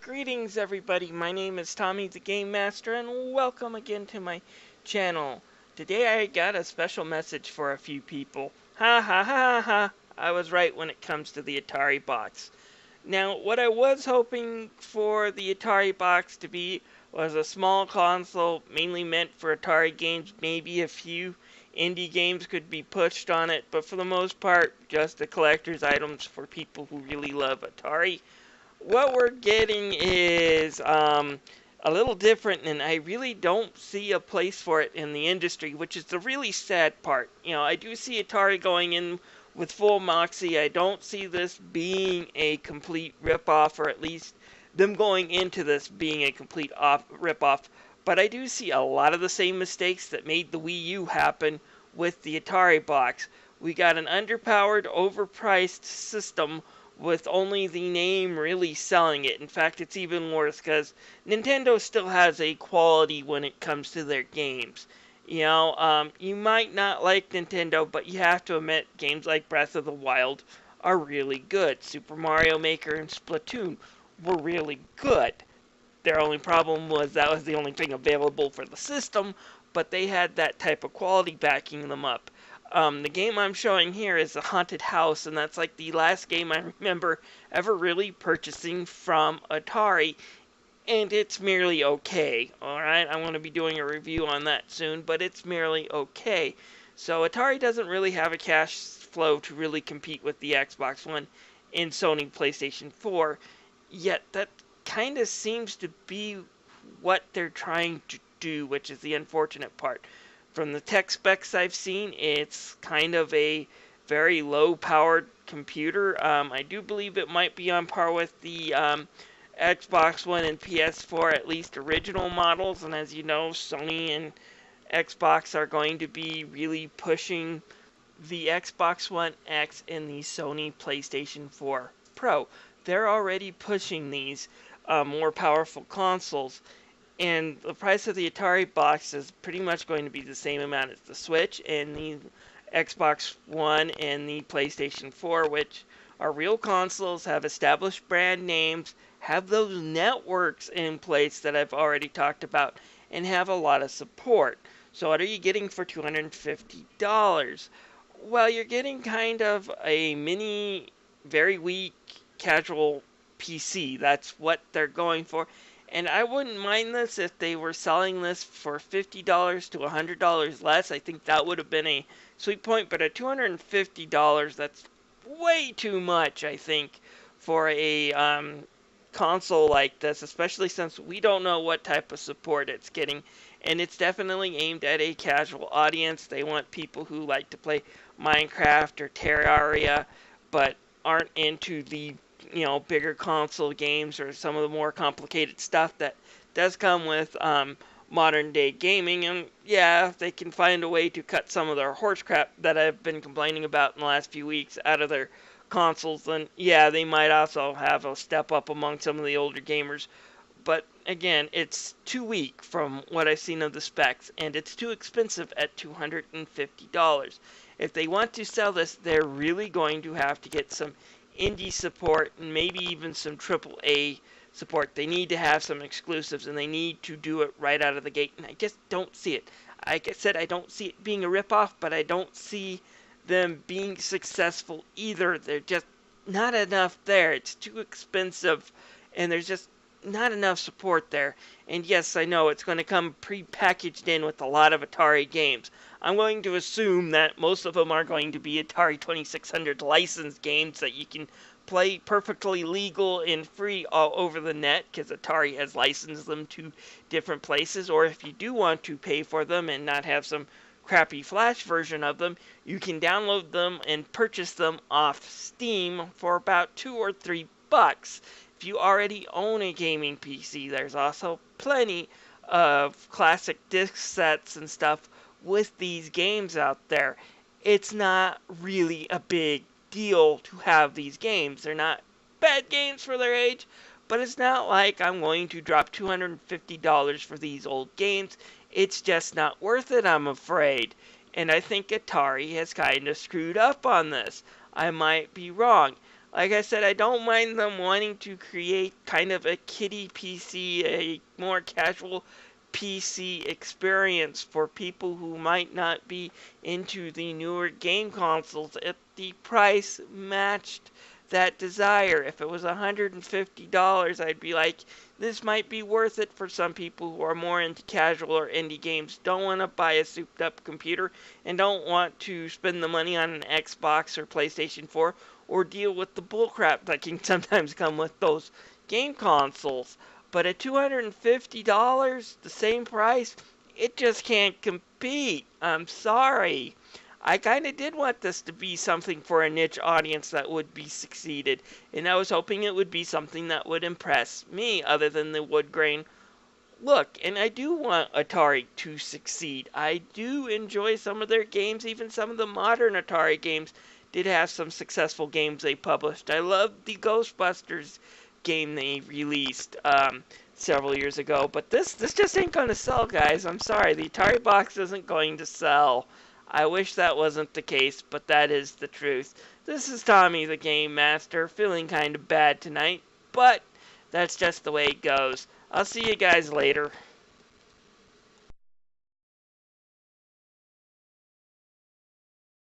Greetings everybody, my name is Tommy the Game Master and welcome again to my channel. Today I got a special message for a few people. Ha ha ha ha, I was right when it comes to the Atari box. Now what I was hoping for the Atari box to be was a small console mainly meant for Atari games. Maybe a few indie games could be pushed on it, but for the most part just the collector's items for people who really love Atari. What we're getting is a little different, and I really don't see a place for it in the industry, which is the really sad part. You know, I do see Atari going in with full moxie. I don't see this being a complete ripoff, or at least them going into this being a complete ripoff. But I do see a lot of the same mistakes that made the Wii U happen with the Atari box. We got an underpowered, overpriced system with only the name really selling it. In fact, it's even worse because Nintendo still has a quality when it comes to their games. You might not like Nintendo, but you have to admit games like Breath of the Wild are really good. Super Mario Maker and Splatoon were really good. Their only problem was that was the only thing available for the system, but they had that type of quality backing them up. The game I'm showing here is a haunted house, and that's like the last game I remember ever really purchasing from Atari, and it's merely okay. Alright, I'm going to be doing a review on that soon, but it's merely okay. So Atari doesn't really have a cash flow to really compete with the Xbox One and Sony PlayStation 4, yet that kind of seems to be what they're trying to do, which is the unfortunate part. From the tech specs I've seen, it's kind of a very low-powered computer. I do believe it might be on par with the Xbox One and PS4, at least original models. And as you know, Sony and Xbox are going to be really pushing the Xbox One X and the Sony PlayStation 4 Pro. They're already pushing these more powerful consoles. And the price of the Atari box is pretty much going to be the same amount as the Switch and the Xbox One and the PlayStation 4, which are real consoles, have established brand names, have those networks in place that I've already talked about, and have a lot of support. So what are you getting for $250? Well, you're getting kind of a mini, very weak, casual PC. That's what they're going for. And I wouldn't mind this if they were selling this for $50 to $100 less. I think that would have been a sweet point. But at $250, that's way too much, I think, for a console like this, especially since we don't know what type of support it's getting. And it's definitely aimed at a casual audience. They want people who like to play Minecraft or Terraria, but aren't into the bigger console games or some of the more complicated stuff that does come with modern day gaming. And yeah, if they can find a way to cut some of their horse crap that I've been complaining about in the last few weeks out of their consoles, then yeah, they might also have a step up among some of the older gamers. But again, it's too weak from what I've seen of the specs, and it's too expensive at $250. If they want to sell this, they're really going to have to get some indie support and maybe even some AAA support. They need to have some exclusives, and they need to do it right out of the gate, and I just don't see it. Like I said, I don't see it being a ripoff, but I don't see them being successful either. They're just not enough there. It's too expensive, and there's just not enough support there. And yes, I know it's going to come pre-packaged in with a lot of Atari games. I'm going to assume that most of them are going to be Atari 2600 licensed games that you can play perfectly legal and free all over the net, because Atari has licensed them to different places. Or if you do want to pay for them and not have some crappy flash version of them, you can download them and purchase them off Steam for about $2 or $3. If you already own a gaming PC, there's also plenty of classic disc sets and stuff with these games out there. It's not really a big deal to have these games. They're not bad games for their age, but it's not like I'm going to drop $250 for these old games. It's just not worth it, I'm afraid. And I think Atari has kind of screwed up on this. I might be wrong. Like I said, I don't mind them wanting to create kind of a kiddie PC, a more casual PC experience for people who might not be into the newer game consoles if the price matched that desire. If it was $150, I'd be like, this might be worth it for some people who are more into casual or indie games, don't want to buy a souped up computer, and don't want to spend the money on an Xbox or PlayStation 4 or deal with the bullcrap that can sometimes come with those game consoles. But at $250, the same price, it just can't compete. I'm sorry. I kind of did want this to be something for a niche audience that would be succeeded, and I was hoping it would be something that would impress me other than the wood grain look. And I do want Atari to succeed. I do enjoy some of their games, even some of the modern Atari games did have some successful games they published. I love the Ghostbusters game they released several years ago, but this just ain't gonna sell, guys. I'm sorry, the Atari box isn't going to sell. I wish that wasn't the case, but that is the truth. This is Tommy the Game Master, feeling kind of bad tonight, but that's just the way it goes. I'll see you guys later.